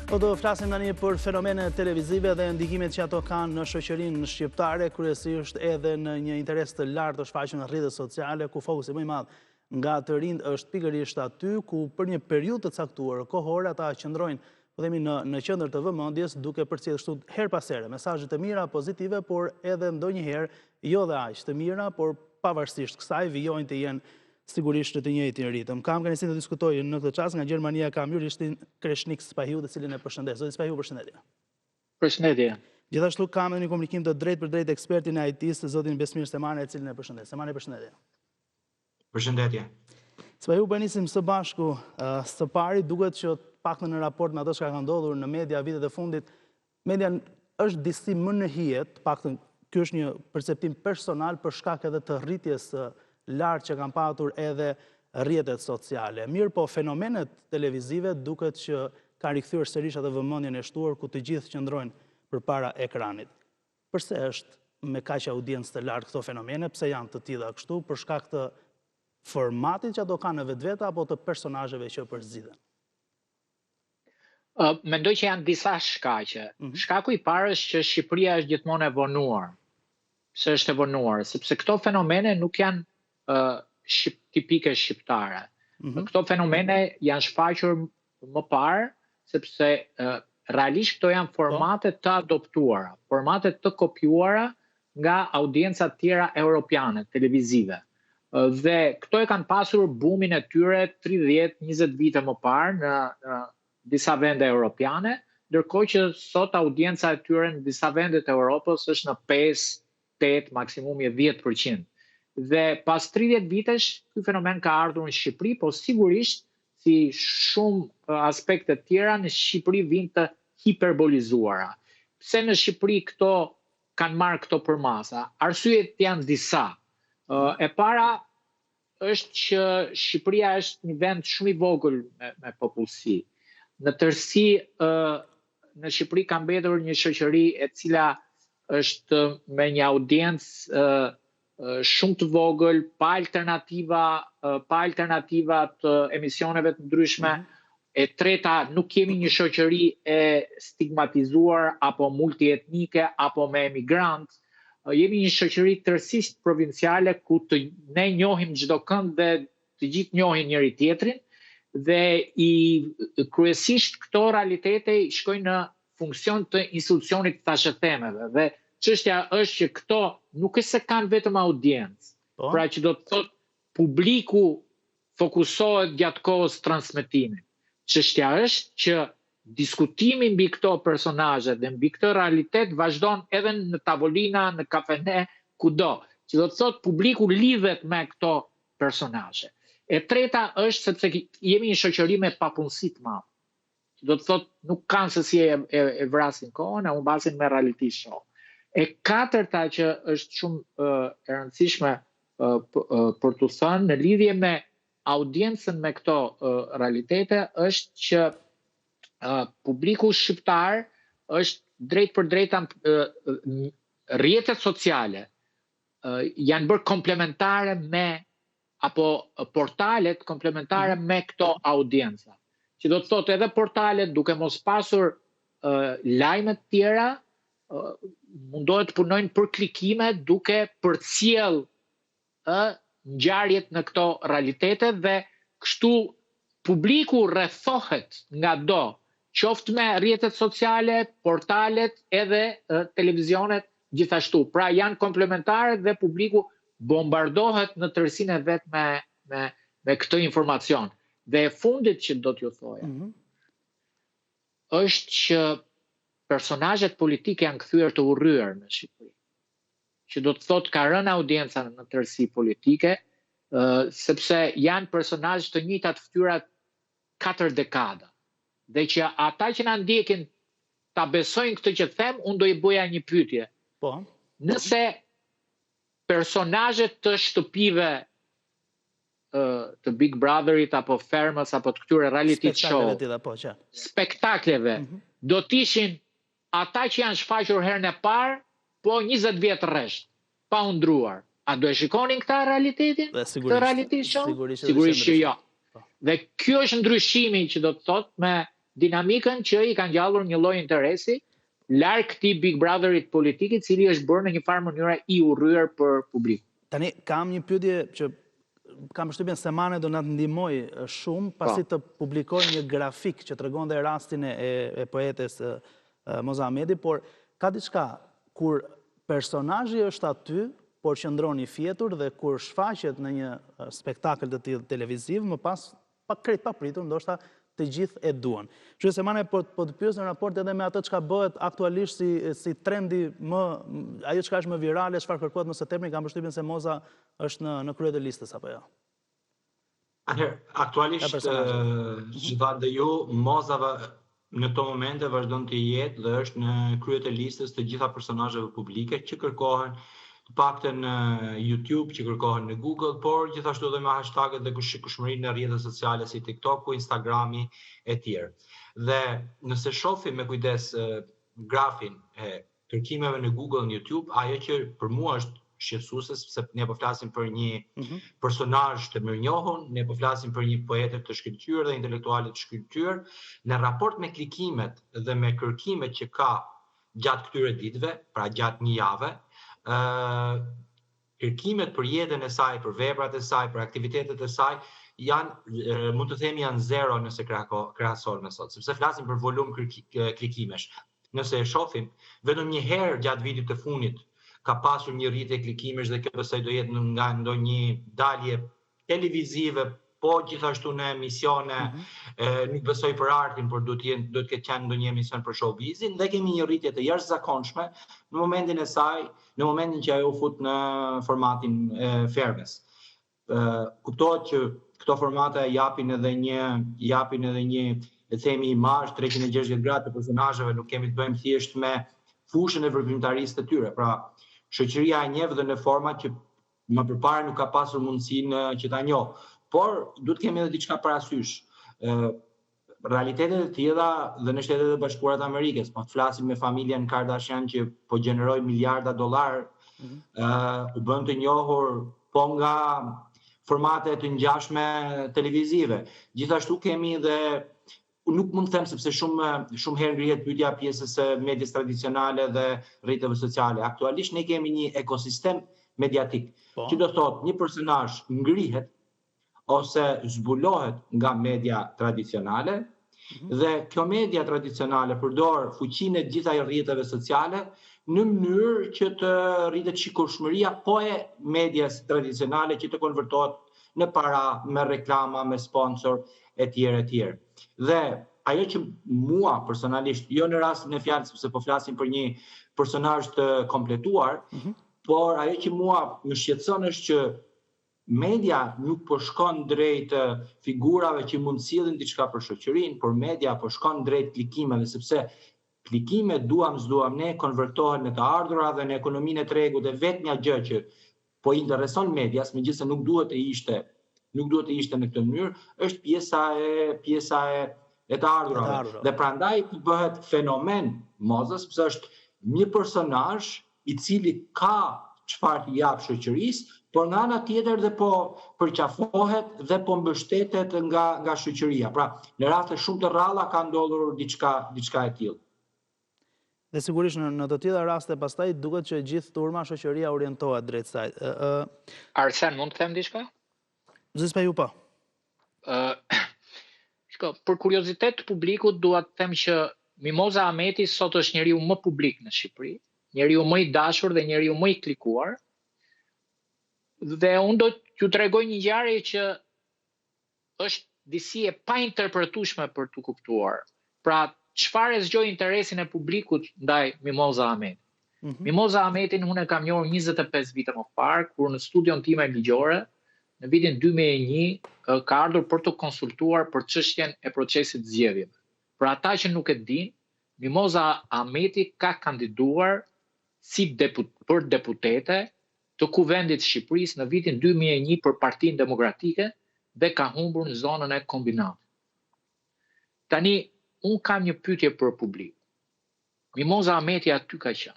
Po do flasim tani për fenomene televizive dhe ndikimet që ato kanë në shoqërinë shqiptare, kryesisht edhe në një interes të lartë të shfaqur në rrjetet sociale, ku fokusi më i madh nga të rinjt është pikërisht aty ku për një periudhë të caktuar kohore ata qëndrojnë, po themi në qendër të vëmendjes, duke përcjellë kështu her pas here mesazhe të mira, pozitive, por edhe ndonjëherë jo dhe aq të mira, por pavarësisht kësaj vijojnë të jenë sigurisht të njëjtin ritëm. Kam kënaqësinë të diskutoj në këtë çast nga Gjermania kam juristin Kreshnik Spahiu, të cilin e përshëndes. Zoti Spahiu, përshëndetje. Përshëndetje. Gjithashtu kam edhe një komunikim të drejtë për drejtë ekspertin e IT-s, zotin Besmir Semane, e cilin e përshëndes. Semane, përshëndetje. Përshëndetje. Spahiu, po nisim së bashku. Së pari duket që paktën në raport me ato që ka ndodhur në media vitet e fundit, media është disi më në hijet, paktën ky është një perceptim personal për shkak edhe të rritjes lartë që kanë patur edhe rrjetet sociale. Mirë po, fenomenet televizive duket që ka rikthyer sërish atë vëmendjen e shtuar ku të gjithë qëndrojnë përpara ekranit. Përse është me kaq audiencë të lartë këto fenomene, pse janë të tilla kështu, për shkak të formatit që ato kanë në vetvete apo të personazheve që përzgjidhen? Mendoj që janë disa shkaqe. Shkaku i parë është që Shqipëria është gjithmonë e vonuar. Pse është e vonuar? Sepse këto fenomene nuk janë tipike shqiptare. Këto fenomene janë shfaqur më parë, sepse realisht këto janë formate të adoptuara, formate të kopjuara nga audienca tjera europiane, televizive. Dhe këto e kanë pasur boomin e tyre 30-20 vite më parë në disa vende europiane, ndërkohë që sot audienca e tyre në disa vendet e Europës është në 5-8, maksimumi 10%. Dhe pas 30 vitesh, ky fenomen ka ardhur në Shqipëri, po sigurisht, si shumë aspekte tjera, në Shqipëri vijnë të hiperbolizuara. Pse në Shqipëri këto kanë marrë këto përmasa? Arsyet janë disa. E para është që Shqipëria është një vend shumë i vogël me popullsi. Në tërësi, në Shqipëri ka mbetur një shoqëri e cila është me një audiencë shumë të vogël, pa alternativa të emisioneve të ndryshme. E treta, nuk kemi një shoqëri e stigmatizuar apo multietnike apo me emigrant. Jemi një shoqëri tërësisht provinciale ku ne njohim çdo kënd dhe të gjithë njohin njëri tjetrin dhe kryesisht këto realitete shkojnë në funksion të institucionit të tashetemeve dhe çështja është që këto nuk është se kanë vetëm audiencë. Pra që do të thotë publiku fokusohet gjatë kohës transmetimit. Çështja është që diskutimi mbi këto personazhe dhe mbi këtë realitet vazhdon edhe në tavolina, në kafene, kudo. Që do të thotë publiku lidhet me këto personazhe. E treta është sepse jemi një shoqëri me papunësi të madhe. Që do të thotë nuk kanë se si e vrasin kohën, e humbasin me reality show. E katërta që është shumë e rëndësishme për të thënë në lidhje me audiencën me këto realitete është që publiku shqiptar është drejt për drejta rrjetet sociale janë bërë komplementare me apo portalet komplementare me këto audienca. Që do të thotë edhe portalet duke mos pasur lajme të tjera mundohet të punojnë për klikime duke përcjell ngjarjet në këto realitete dhe kështu publiku rrethohet ngado, qoftë me rrjetet sociale, portalet edhe televizionet gjithashtu. Pra janë komplementare dhe publiku bombardohet në tërësinë e vet me këtë informacion. Dhe e fundit që do t'ju thoja është që personazhet politike janë kthyer të urryer në Shqipëri. Që do të thotë ka rënë audienca në tërësi politike, sepse janë personazhe të njëjta të fytyra 4 dekada. Dhe që ata që na ndjekin ta besojnë këtë që them, unë do i bëja një pyetje. Po. Nëse personazhet të shtëpive të Big Brotherit apo Fermës apo të këtyre reality show, spektakleve, do t'ishin ata që janë shfaqur herën e parë, po 20 vjet rresht, pa u ndruar. A do e shikonin këta realitetin? Këtë reality show? Sigurisht që jo. Dhe kjo është ndryshimi që do të thotë dinamikën që i kanë gjallur një lloj interesi larg këtij Big Brotherit politik, i cili është bërë në një farë mënyre i urryer për publikun. Tani kam një pyetje që kam përshtypjen se Mane do na ndihmoj shumë pasi të publikoj një grafik që tregonte rastin e poetes Moza Ahmeti, por ka diçka kur personazhi është aty, por qëndron i fjetur dhe kur shfaqet në një spektakël të tillë televiziv, më pas krejt papritur, ndoshta të gjithë e duan. Kështu se Mane po të pyes në raport edhe me atë çka bëhet aktualisht si trendi ajo çka është më virale, çfarë kërkohet më së tepri, kam përshtypjen se Moza është në krye të listës apo jo. Atëherë, aktualisht që thatë ju, Moza në këto momente vazhdon të jetë dhe është në krye të listës të gjitha personazheve publike që kërkohen të paktën në YouTube, që kërkohen në Google, por gjithashtu edhe me hashtaget dhe kushëmërinë në rrjetet sociale si TikToku, Instagrami e tjerë. Dhe nëse shohim me kujdes grafin e kërkimeve në Google në YouTube, ajo që për mua është shqetësuese, sepse ne po flasim për një personazh të mirënjohur, ne po flasim për një poetë të shkëlqyer dhe intelektuale të shkëlqyer, në raport me klikimet dhe me kërkimet që ka gjatë këtyre ditëve, pra gjatë një jave, kërkimet për jetën e saj, për veprat e saj, për aktivitetet e saj, mund të themi janë zero nëse krahasor me sot, sepse flasim për volum klikimesh. Nëse e shohim, vetëm një herë gjatë vitit të fundit ka pasur një rritje klikimesh dhe kjo besoj do jetë nga ndonjë dalje televizive, po gjithashtu në emisione, nuk besoj për artin, por do të ketë qenë ndonjë emision për showbizin, dhe kemi një rritje të jashtëzakonshme në momentin e saj, në momentin që ajo u fut në formatin Fermes. Kuptohet që këto formate japin edhe një le themi imazh 360 gradë të personazheve, nuk kemi të bëjmë thjesht me fushën e veprimtarisë të tyre. Pra, shoqëria e njeh dhe në forma që më përpara nuk ka pasur mundësinë që ta njoh. Por duhet kemi edhe diçka parasysh. Realitetet e tilla dhe në Shtetet e Bashkuara të Amerikës, po flasim me familjen Kardashian që po gjeneroi miliarda dollar, u bën të njohur po nga formate të ngjashme televizive. Gjithashtu kemi edhe nuk mund të them sepse shumë herë ngrihet pyetja pjesës së medias tradicionale dhe rrjeteve sociale. Aktualisht ne kemi një ekosistem mediatik, që do thotë një personazh ngrihet ose zbulohet nga media tradicionale, dhe kjo media tradicionale përdor fuqinë e gjitha rrjeteve sociale në mënyrë që të rritet shikurshmëria po e medias tradicionale që të konvertohet në para, me reklama, me sponsor e tjerë. Dhe ajo që mua personalisht, jo në rastin e fjalës sepse po flasim për një personazh të kompletuar, por ajo që mua më shqetëson është që media nuk po shkon drejt figurave që mund sillin diçka për shoqërinë, por media po shkon drejt klikimeve, sepse klikimet duam s'duam ne konvertohen në të ardhura dhe në ekonominë e tregut, dhe vetmja gjë që po intereson medias, megjithëse nuk duhet të ishte në këtë mënyrë, është pjesa e të ardhurave. Dhe prandaj bëhet fenomen Moza, sepse është një personazh i cili ka çfarë të jap shoqërisë, por nga ana tjetër dhe po përqafohet dhe po mbështetet nga shoqëria. Pra, në raste shumë të rralla ka ndodhur diçka e tillë. Dhe sigurisht në të tilla raste pastaj duket që gjithë turma shoqëria orientohet drejt saj. Arsen, mund të them diçka? Zëspa ju po. Për kuriozitet të publikut dua të them që Mimoza Ahmeti sot është njeriu më publik në Shqipëri, njeriu më i dashur dhe njeriu më i klikuar. Dhe unë do t'ju tregoj një ngjarje që është disi e pa interpretueshme për t'u kuptuar. Pra, çfarë zgjoi interesin e publikut ndaj Mimoza Ahmeti. Mimoza Ahmetin unë e kam njohur 25 vite më parë, kur në studion time ligjore, në vitin 2001, ka ardhur për të konsultuar për çështjen e procesit zgjedhjeve. Për ata që nuk e dinë, Mimoza Ahmeti ka kandiduar për deputete të Kuvendit të Shqipërisë në vitin 2001 për Partinë Demokratike dhe ka humbur në zonën e kombinatit. Tani, unë kam një pyetje për publikun. Mimoza Ahmeti aty ka qenë.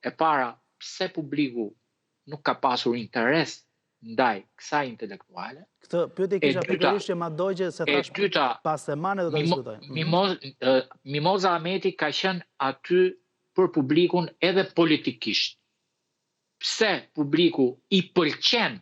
E para, pse publiku nuk ka pasur interes ndaj kësaj intelektuale. Këtë pyetje kisha pikërisht që ma dojgje se thash pas semane do të diskutojmë. Mimoza Ahmeti ka qenë aty për publikun edhe politikisht. Pse publiku i pëlqen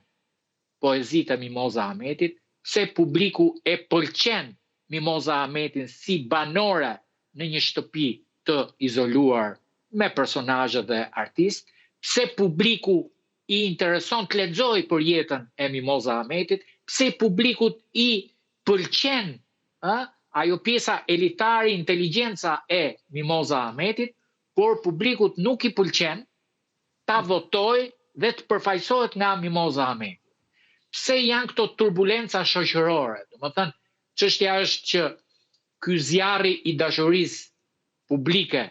poezitë e Mimoza Ahmetit, pse publiku e pëlqen Mimoza Ahmetin si banore në një shtëpi të izoluar me personazhe dhe artist, pse publiku i intereson të lexojë për jetën e Mimoza Ahmetit, pse publikut i pëlqen ajo pjesa elitare, inteligjenca e Mimoza Ahmetit, por publikut nuk i pëlqen ta votojë dhe të përfaqësohet nga Mimoza Ahmeti. Pse janë këto turbulenca shoqërore? Domethënë, çështja është që ky zjarri i dashurisë publike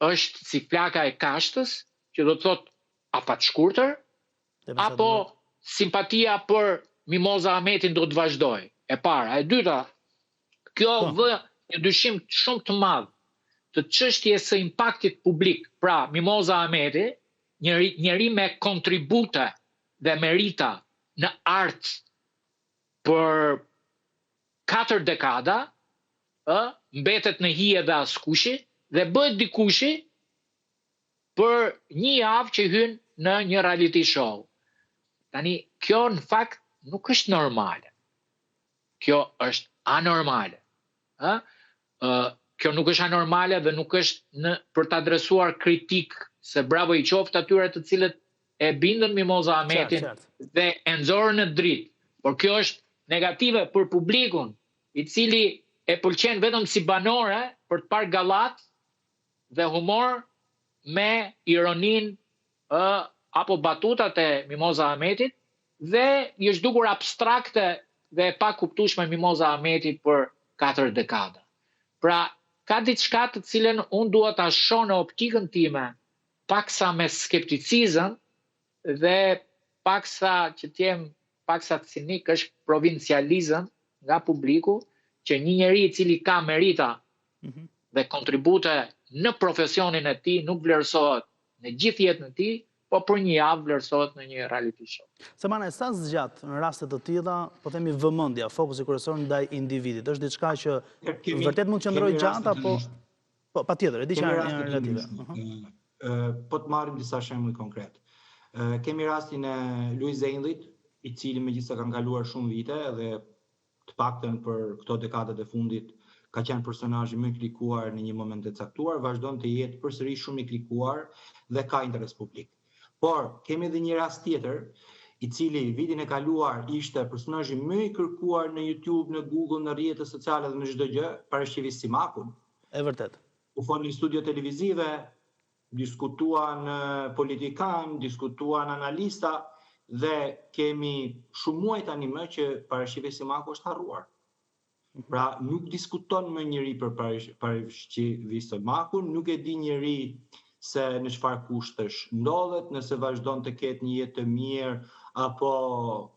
është si flaka e kashtës, që do të thotë afat shkurtër, apo simpatia për Mimoza Ahmetin do të vazhdojë. E para, e dyta, kjo vë një dyshim shumë të madh të çështjes së impaktit publik. Pra, Mimoza Ahmeti, njeri me kontribute dhe merita në art për 4 dekada, mbetet në hije dhe askushi, dhe bëhet dikushi për një javë që hyn në një reality show. Tani, kjo në fakt nuk është normale. Kjo është anormale. Kjo nuk është anormale dhe nuk është për të adresuar kritik se bravo i qoftë atyre të cilët e bindën Mimoza Ahmetin dhe e nxorën në dritë. Por kjo është negative për publikun, i cili e pëlqen vetëm si banore për të parë gallat dhe humor me ironin apo batutat e Mimoza Ahmetit dhe i është dukur abstrakte dhe pa kuptueshme Mimoza Ahmeti për 4 dekada. Pra, ka diçka të cilën unë dua ta shoh në optikën time, paksa me skepticizëm dhe paksa që të jem paksa cinik, është provincializëm nga publiku, që një njeri i cili ka merita dhe kontribute në profesionin e tij nuk vlerësohet në gjithë jetën e tij, po për një javë vlerësohet në një reality show. Semana, sa zgjat në raste të tilla, po themi vëmendja, fokusi kryesor ndaj individit, është diçka që vërtet mund të qëndrojë gjatë apo patjetër, e di që janë relative. Po të marrim disa shembuj konkret. Kemi rastin e Luiz Enlit, i cili megjithëse kanë kaluar shumë vite dhe të paktën për këto dekadat e fundit ka qenë personazhi më i klikuar në një moment të caktuar, vazhdon të jetë përsëri shumë i klikuar dhe ka interes publik. Por kemi edhe një rast tjetër, i cili vitin e kaluar ishte personazhi më i kërkuar në YouTube, në Google, në rrjetet sociale dhe në çdo gjë, parashqivis Simakun. E vërtet. U folën në studio televizive, diskutuan politikan, diskutuan analista, dhe kemi shumë muaj tani më që parashqivis Simaku është harruar. Pra nuk diskuton më njëri për parashqivis Simakun, nuk e di njëri se në çfarë kushtesh ndodhet, nëse vazhdon të ketë një jetë të mirë apo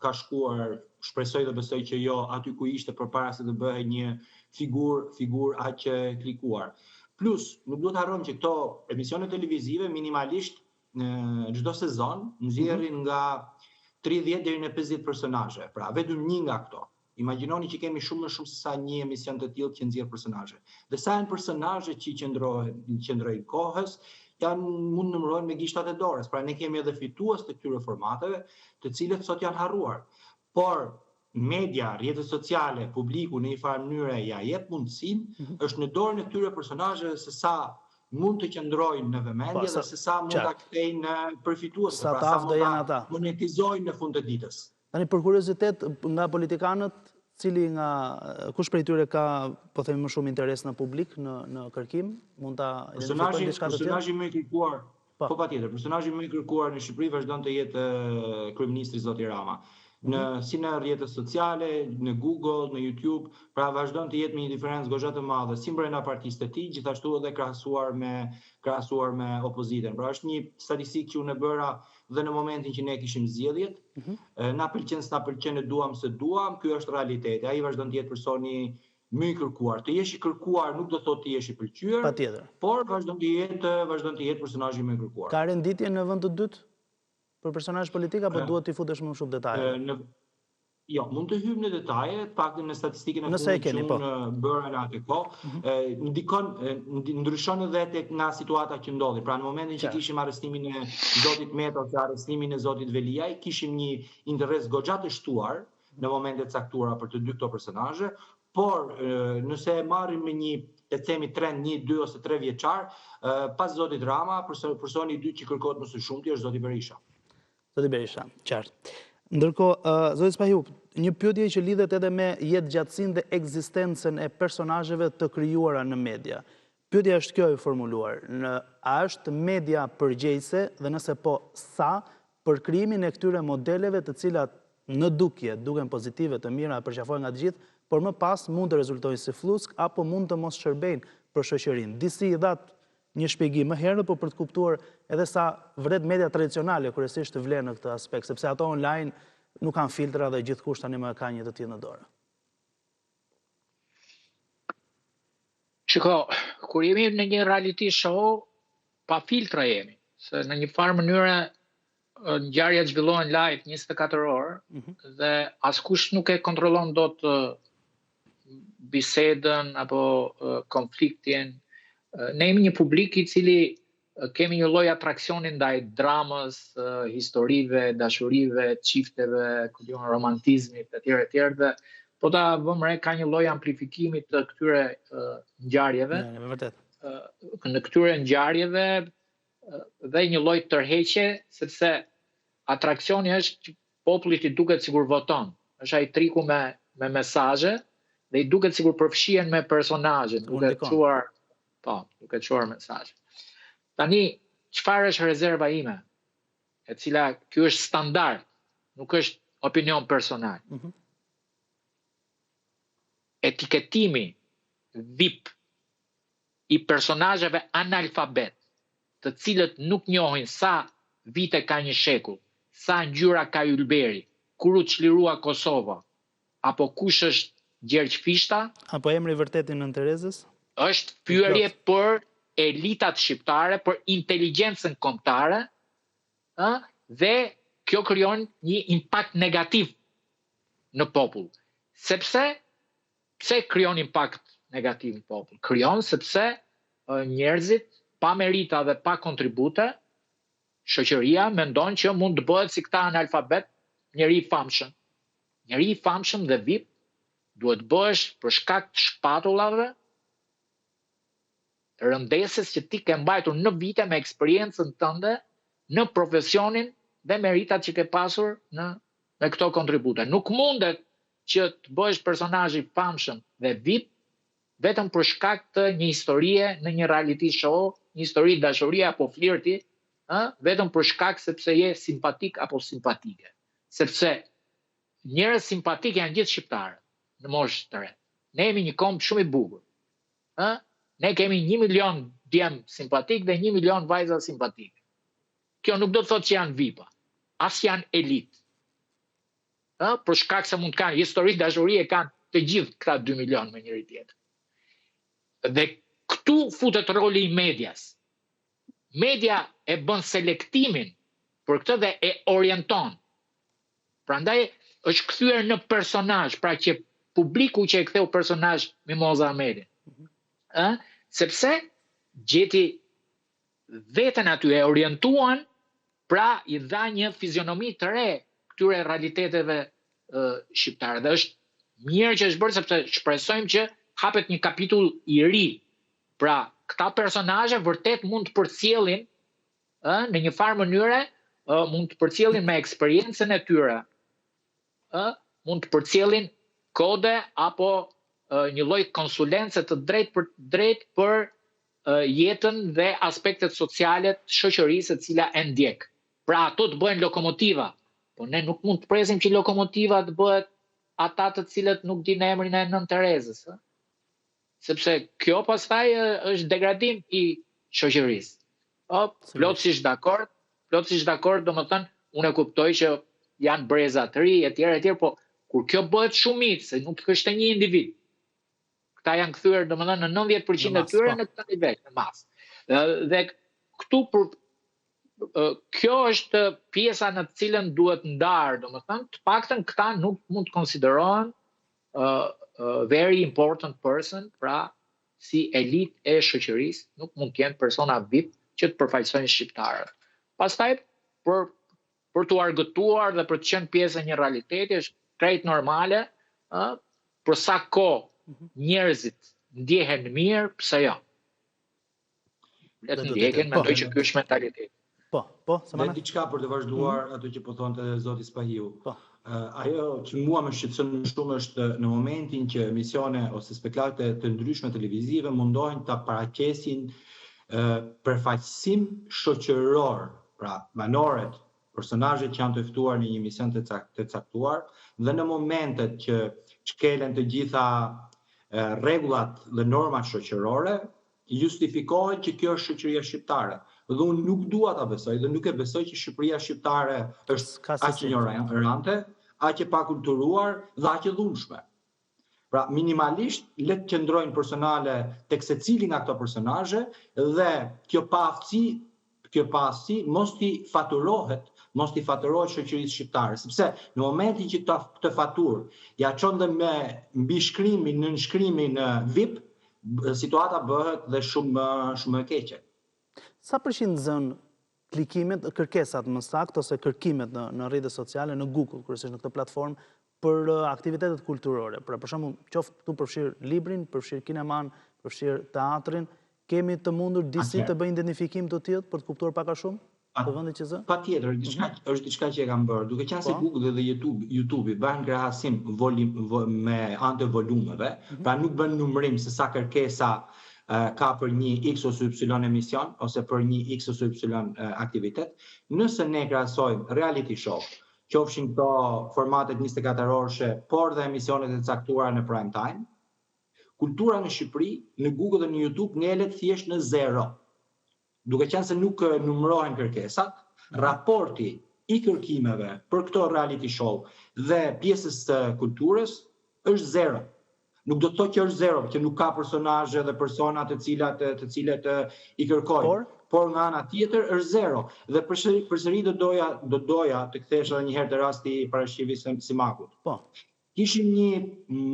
ka shkuar, shpresoj dhe besoj që jo, aty ku ishte përpara se të bëhej një figur aq e klikuar. Plus, nuk duhet harrojmë që këto emisione televizive minimalisht në çdo sezon nxjerrin nga 30 deri në 50 personazhe. Pra vetëm një nga këto. Imagjinoni që kemi shumë më shumë se sa një emision të tillë që nxjerr personazhe. Dhe sa janë personazhe që qëndrojnë kohës, mund numërohen me gishtat e dorës. Pra ne kemi edhe fitues të këtyre formateve, të cilët sot janë harruar. Por media, rrjetet sociale, publiku në një farë mënyre ja jep mundësinë, është në dorën e këtyre personazheve se sa mund të qëndrojnë në vëmendje dhe se sa mund ta kthejnë në përfitues, pra sa mund ta monetizojnë në fund të ditës. Tani për kuriozitet nga politikanët, kush prej tyre ka, po themi, më shumë interes në publik, në kërkim, mund ta identifikojnë diçka të tillë? Personazhi më i kërkuar, po patjetër, personazhi më i kërkuar në Shqipëri vazhdon të jetë kryeministri zoti Rama. Si në rrjetet sociale, në Google, në YouTube, pra vazhdon të jetë me një diferencë goxha të madhe, si brenda partisë të tij, gjithashtu edhe krahasuar me opozitën. Pra është një statistikë që unë e bëra dhe në momentin që ne kishim zgjedhjet, na pëlqen, s'na pëlqen, e duam se duam, ky është realiteti. Ai vazhdon të jetë personi më i kërkuar. Të jesh i kërkuar nuk do thotë të jesh i pëlqyer, patjetër. Por vazhdon të jetë personazhi më i kërkuar. Ka renditje në vend të dytë? për personazh politik apo duhet t'i futesh më shumë detaje? Jo, mund të hym në detaje, të paktën në statistikën e Nëse e fundit që keni, po. unë bëra në atë kohë, ndryshon edhe tek nga situata që ndodhi. Pra në momentin që kishim arrestimin e zotit Meto ose arrestimin e zotit Veliaj, kishim një interes goxha të shtuar në momente të caktuara për të dy këto personazhe, por nëse e marrim me një, le të themi trend 1, 2 ose 3 vjeçar, pas zotit Rama, personi i dytë që kërkohet më së shumti është zoti Berisha. Zoti Berisha, qartë. Ndërkohë, zoti Spahiu, një pyetje që lidhet edhe me jetëgjatësinë dhe ekzistencën e personazheve të krijuara në media. Pyetja është kjo e formuluar. A është media përgjegjëse dhe nëse po, sa për krijimin e këtyre modeleve të cilat në dukje duken pozitive, të mira, përqafohen nga të gjithë, por më pas mund të rezultojnë si flusk apo mund të mos shërbejnë për shoqërinë. Disi i dhat një shpjegim më herët, por për të kuptuar edhe sa vërtet media tradicionale kryesisht të vlen në këtë aspekt, sepse ato online nuk kanë filtra dhe gjithkusht tani më ka një të tillë në dorë. Shiko, kur jemi në një reality show, pa filtra jemi, se në një farë mënyre ngjarjet zhvillohen live 24 orë dhe askush nuk e kontrollon dot bisedën apo konfliktin. Ne jemi një publik i cili kemi një lloj atraksioni ndaj dramës, historive, dashurive, çifteve, romantizmit etj. Dhe po ta vëmë re ka një lloj amplifikimi të këtyre ngjarjeve. Në këtyre ngjarjeve dhe një lloj tërheqje, sepse atraksioni është që popullit i duket sikur voton. Është ai triku me mesazhe dhe i duket sikur përfshihen me personazhe, duke çuar mesazhe. Tani, çfarë është rezerva ime? E cila ky është standard, nuk është opinion personal. Etiketimi VIP i personazheve analfabet, të cilët nuk njohin sa vite ka një shekull, sa ngjyra ka Ylberi, kur u çlirua Kosova, apo kush është Gjergj Fishta, apo emri vërtet i Nën Terezës, është pyetje për elitat shqiptare, për inteligjencën kombëtare, dhe kjo krijon një impakt negativ në popull. Pse krijon impakt negativ në popull? Krijon sepse njerëzit pa merita dhe pa kontribute, shoqëria mendon që mund të bëhet si këta analfabet, njeri i famshëm. Njeri i famshëm dhe VIP duhet bëhesh për shkak të shpatullave, rëndeses që ti ke mbajtur në vite me eksperiencën tënde, në profesionin dhe meritat që ke pasur në këto kontribute. Nuk mundet që të bëhesh personazh i famshëm dhe VIP vetëm për shkak të një historie në një reality show, një histori dashurie apo flirti, vetëm për shkak sepse je simpatik apo simpatike. Sepse njerëz simpatik janë gjithë shqiptarët në moshë të re. Ne jemi një kombë shumë i bukur. Ne kemi 1 milion djem simpatik dhe 1 milion vajza simpatike. Kjo nuk do të thotë që janë VIP-a, as janë elit. Për shkak se mund të kanë histori dashurie kanë të gjithë këta 2 milion me njëri tjetër. Dhe këtu futet roli i medias. Media e bën selektimin për këtë dhe e orienton. Prandaj është kthyer në personazh, pra që publiku që e ktheu personazh Mimoza Ahmedin. Sepse gjeti veten aty, e orientuan, pra i dha një fizionomi të re këtyre realiteteve shqiptare. Dhe është mirë që është bërë sepse shpresojmë që hapet një kapitull i ri. Pra, këta personazhe vërtet mund të përcjellin në një farë mënyre, mund të përcjellin me eksperiencën e tyre, mund të përcjellin kode apo një lloj konsulence të drejt për jetën dhe aspektet sociale të shoqërisë e cila e ndjek. Pra ato të bëhen lokomotiva, po ne nuk mund të presim që lokomotiva të bëhet ata të cilët nuk dinë emrin e Nën Terezës, sepse kjo pastaj është degradim i shoqërisë. Plotësisht dakord, domethënë unë e kuptoj që janë breza të ri etj, po kur kjo bëhet shumicë, se nuk është një individ. Këta janë kthyer domethënë në 90% e tyre në këtë nivel, në masë. Dhe këtu kjo është pjesa në të cilën duhet ndarë, domethënë, të paktën këta nuk mund të konsiderohen very important person, pra si elit e shoqërisë, nuk mund të jenë persona VIP që të përfaqësojnë shqiptarët. Pastaj për t'u argëtuar dhe për të qenë pjesë e një realiteti është krejt normale, për sa kohë njerëzit ndjehen mirë, pse jo? Le të ndjehen me ato që ky është mentaliteti. Dhe diçka për të vazhduar ato që po thonte zoti Spahiu. Ajo që mua më shqetëson më shumë është në momentin që emisione ose spektakle të ndryshme televizive mundohen ta paraqesin përfaqësim shoqëror, pra banoret, personazhet që janë të ftuar në një emision të caktuar, dhe në momentet që shkelen të gjitha rregullat dhe normat shoqërore, justifikohet që kjo është shoqëria shqiptare. Dhe unë nuk dua ta besoj dhe nuk e besoj që Shqipëria shqiptare është aq ignorante, aq e pakulturuar dhe aq e dhunshme. Pra minimalisht le të qëndrojnë personale tek secili nga këto personazhe dhe kjo paaftësi mos i faturohet shoqërisë shqiptare, sepse në momentin që këtë faturë ja çon dhe me mbishkrimin, nënshkrimin VIP, situata bëhet dhe shumë e keqe. Sa përqind zën klikimet, kërkesat më saktë ose kërkimet në rrjetet sociale, në Google, kryesisht në këtë platformë, për aktivitetet kulturore? Pra për shembull, qoftë tu përfshir librin, përfshir kineman, përfshir teatrin, kemi të mundur disi të bëjnë identifikim të tillë për të kuptuar pak a shumë të vendit që zë? Patjetër, është diçka që e kam bërë. Duke qenë se Google dhe YouTube bëjnë krahasim me anë të volumeve, pra nuk bën numërim se sa kërkesa ka për një X ose Y emision, ose për një X ose Y aktivitet. Nëse ne krahasojmë reality show, qofshin këto formatet 24 orëshe, por dhe emisionet e caktuara në prime time, kultura në Shqipëri, në Google dhe në YouTube, ngelet thjesht në 0. Duke qenë se nuk numërohen kërkesat, raporti i kërkimeve për këto reality show dhe pjesës të kulturës është 0. Nuk do të thotë që është 0, që nuk ka personazhe dhe persona të cilët i kërkojnë. Por nga ana tjetër është 0. Dhe përsëri do doja të kthesh edhe një herë te rasti i parashikimit Simakut. Kishim një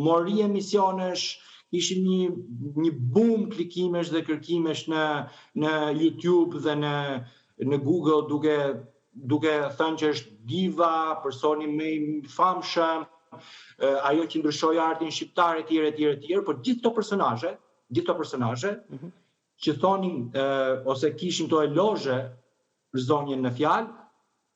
mori emisionesh, kishim një boom klikimesh dhe kërkimesh në YouTube dhe në Google duke thënë që është diva, personi më i famshëm, ajo që ndryshoi artin shqiptar etj, por gjithë këto personazhe që thonin ose kishin këto elozhe për zonjën në fjalë,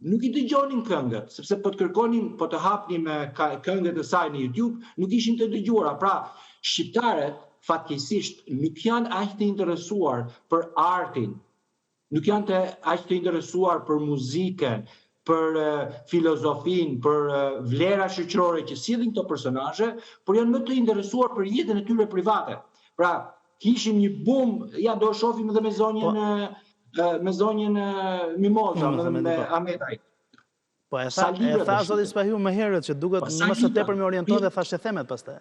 nuk i dëgjonin këngët, sepse po të hapnin me këngët e saj në YouTube, nuk ishin të dëgjuara. Pra, shqiptarët fatkeqësisht nuk janë aq të interesuar për artin, nuk janë aq të interesuar për muzikën, për filozofin, për vlera shoqërore që sillin këto personazhe, por janë më të interesuar për jetën e tyre private. Pra, kishim një boom, ja do shohim edhe me zonjën Mimoza, me Ametaj. Po e tha zoti Spahiu më herët që duket më së tepër më orientohet dhe thashë themet pastaj.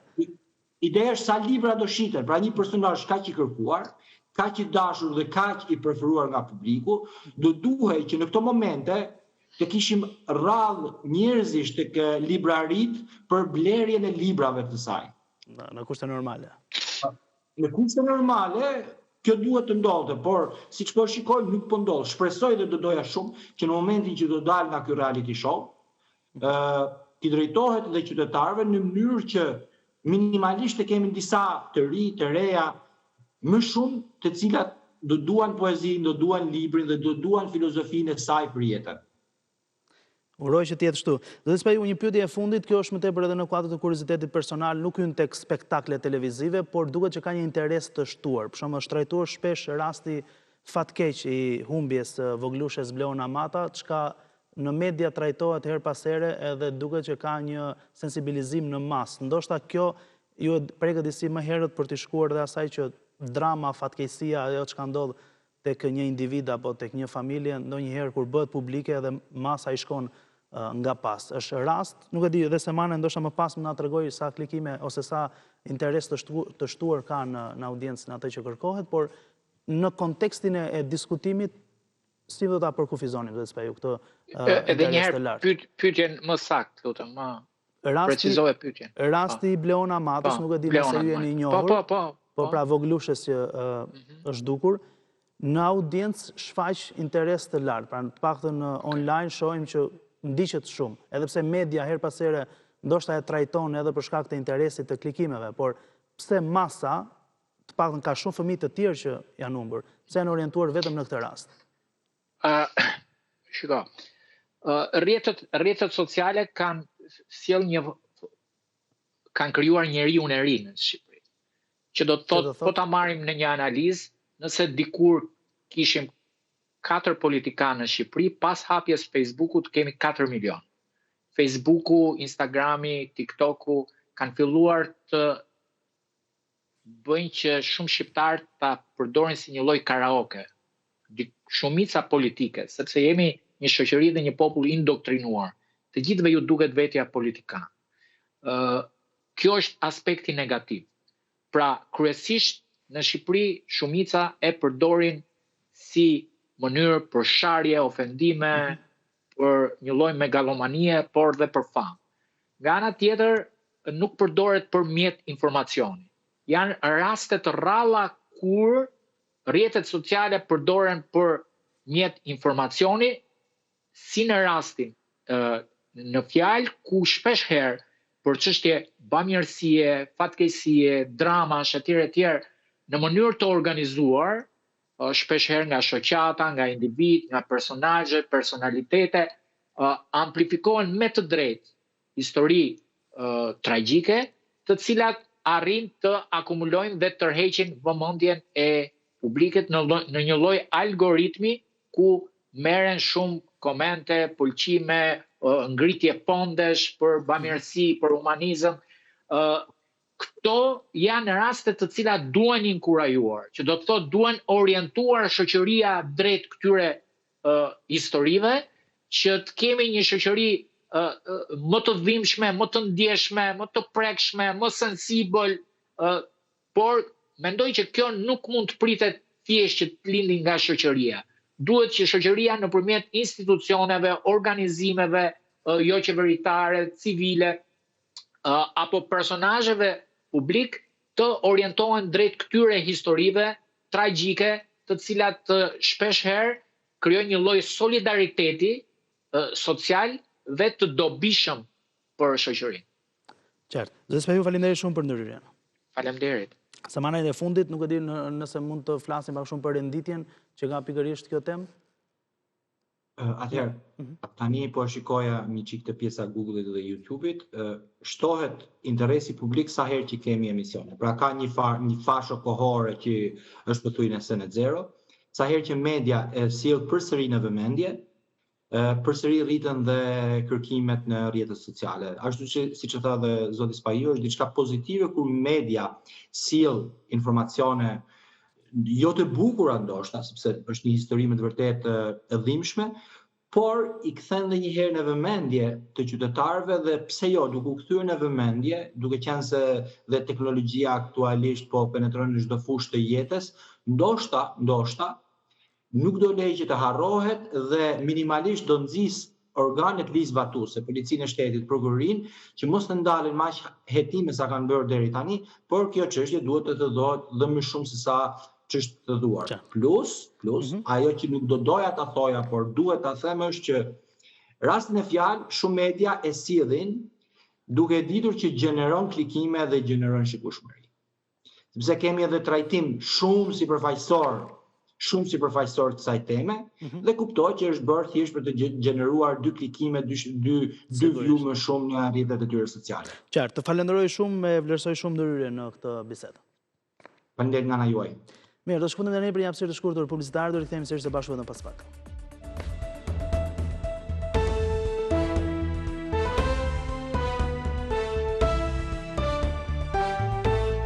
Ideja është sa libra do shiten, pra një personazh kaq i kërkuar, kaq i dashur dhe kaq i preferuar nga publiku, do duhej që në këto momente të kishim rrallë njerëzish tek librarit për blerjen e librave të saj. Në kushte normale. Në kushte normale, kjo duhet të ndodhte, por siç po shikoj nuk po ndodh. Shpresoj dhe do doja shumë që në momentin që do dal nga ky reality show, t'i drejtohet dhe qytetarëve në mënyrë që minimalisht të kemi disa të ri, të reja, më shumë të cilat do duan poezinë, do duan librin dhe do duan filozofinë e saj për jetën. Uroj që t'jetë shtu. Zoti Spahiu, një pyetje e fundit, kjo është më tepër edhe në kuadër të kuriozitetit personal, nuk hyn tek spektakle televizive, por duket që ka një interes të shtuar. Për shembull, është trajtuar shpesh rasti fatkeq i humbjes së voglushes Bleona Mata, çka në media trajtohet her pas here edhe duket që ka një sensibilizim në masë. Ndoshta kjo ju e prekët disi më herët për të shkuar dhe asaj që drama, fatkeqësia, ajo çka ndodh tek një individ apo tek një familje, ndonjëherë kur bëhet publike edhe masa i shkon nga pas. Është rast, nuk e di, dhe Semane ndoshta më pas më na tregoj sa klikime ose sa interes të shtuar ka në audiencë në atë që kërkohet, por në kontekstin e diskutimit, si do ta përkufizonim zotës Peju këtë Edhe interes të njëherë lartë? pyetjen më saktë, lutem, më Rasti precizoje pyetjen. rasti i Bleon Amatos, nuk e di nëse ju jeni i njohur, po pra Voglushes që është dukur, në audiencë shfaq interes të lartë, pra në të paktën online shohim që ndiqet shumë, edhe pse media her pas here ndoshta e trajton edhe për shkak të interesit të klikimeve, por pse masa, të paktën ka shumë fëmijë të tjerë që janë humbur, pse janë orientuar vetëm në këtë rast? Shiko, rrjetet sociale kanë krijuar njeriun e ri në Shqipëri. Që do të thotë, po ta marrim në një analizë, nëse dikur kishim 4 politikanë në Shqipëri, pas hapjes Facebookut kemi 4 milion. Facebooku, Instagrami, TikToku kanë filluar të bëjnë që shumë shqiptarë ta përdorin si një lloj karaoke. Shumica politike, sepse jemi një shoqëri dhe një popull indoktrinuar. Të gjithëve ju duket vetja politikan. Kjo është aspekti negativ. Pra, kryesisht në Shqipëri shumica e përdorin si mënyrë për sharje, ofendime, për një lloj megalomanie, por dhe për famë. Nga ana tjetër, nuk përdoret për mjet informacioni. Janë raste të rralla kur rrjetet sociale përdoren për mjet informacioni, si në rastin në fjalë ku shpesh herë për çështje bamirësie, fatkeqësie, dramash etj. Në mënyrë të organizuar, shpesh herë nga shoqata, nga individ, nga personazhe, personalitete, amplifikohen me të drejtë histori tragjike, të cilat arrin të akumulojnë dhe tërheqin vëmendjen e publikut në një lloj algoritmi ku merren shumë komente, pëlqime, ngritje pondesh për bamirësi, për humanizëm. Këto janë raste të cilat duhen inkurajuar, që do të thotë duhen orientuar shoqëria drejt këtyre historive, që të kemi një shoqëri më të dhimbshme, më të ndjeshme, më të prekshme, më sensibël, por mendoj që kjo nuk mund të pritet thjesht që të lindi nga shoqëria. Duhet që shoqëria nëpërmjet institucioneve, organizimeve jo qeveritare, civile, apo personazheve publik të orientohen drejt këtyre historive tragjike, të cilat shpesh herë krijojnë një lloj solidariteti social dhe të dobishëm për shoqërinë. Qartë. Zotës Peju, faleminderit shumë për ndërhyrjen. Faleminderit. Semanën e fundit, nuk e di nëse mund të flasim pak shumë për renditjen që ka pikërisht kjo temë. Atëherë, tani po shikoja një çik të pjesa Google-it dhe YouTube-it, shtohet interesi publik sa herë që kemi emisione. Pra ka një fashë kohore që është pothuajse se në zero, sa herë që media e sjell përsëri në vëmendje, përsëri rritën dhe kërkimet në rrjetet sociale. Ashtu që, siç e tha dhe zoti Spaju, është diçka pozitive kur media sjell informacione jo të bukura ndoshta, sepse është një histori me të vërtetë e dhimbshme, por i kthen edhe një herë në vëmendje të qytetarëve dhe pse jo, duke u kthyer në vëmendje, duke qenë se dhe teknologjia aktualisht po penetron në çdo fushë të jetës, ndoshta nuk do lejë që të harrohet dhe minimalisht do nxis organet ligjvatuese, policinë e shtetit, prokurorinë, që mos të ndalen më hetime sa kanë bërë deri tani, por kjo çështje duhet të thëdohet dhe më shumë se sa ç'është të thuar. Plus, ajo që nuk do doja ta thoja, por duhet ta them është që rastin e fjalë shumë media e sillin duke ditur që gjeneron klikime dhe gjeneron shikueshmëri. Sepse kemi edhe trajtim shumë sipërfaqësor të kësaj teme dhe kuptoj që është bërë thjesht për të gjeneruar 2 klikime, 2 view më shumë në rrjetet e tyre sociale. Qartë, të falenderoj shumë e vlerësoj shumë ndërhyrjen në këtë bisedë. Faleminderit nga ana juaj. Mirë, do shkputemi tani për një hapësirë të shkurtër publicitare, do rikthehemi sërish së bashku edhe pas pak.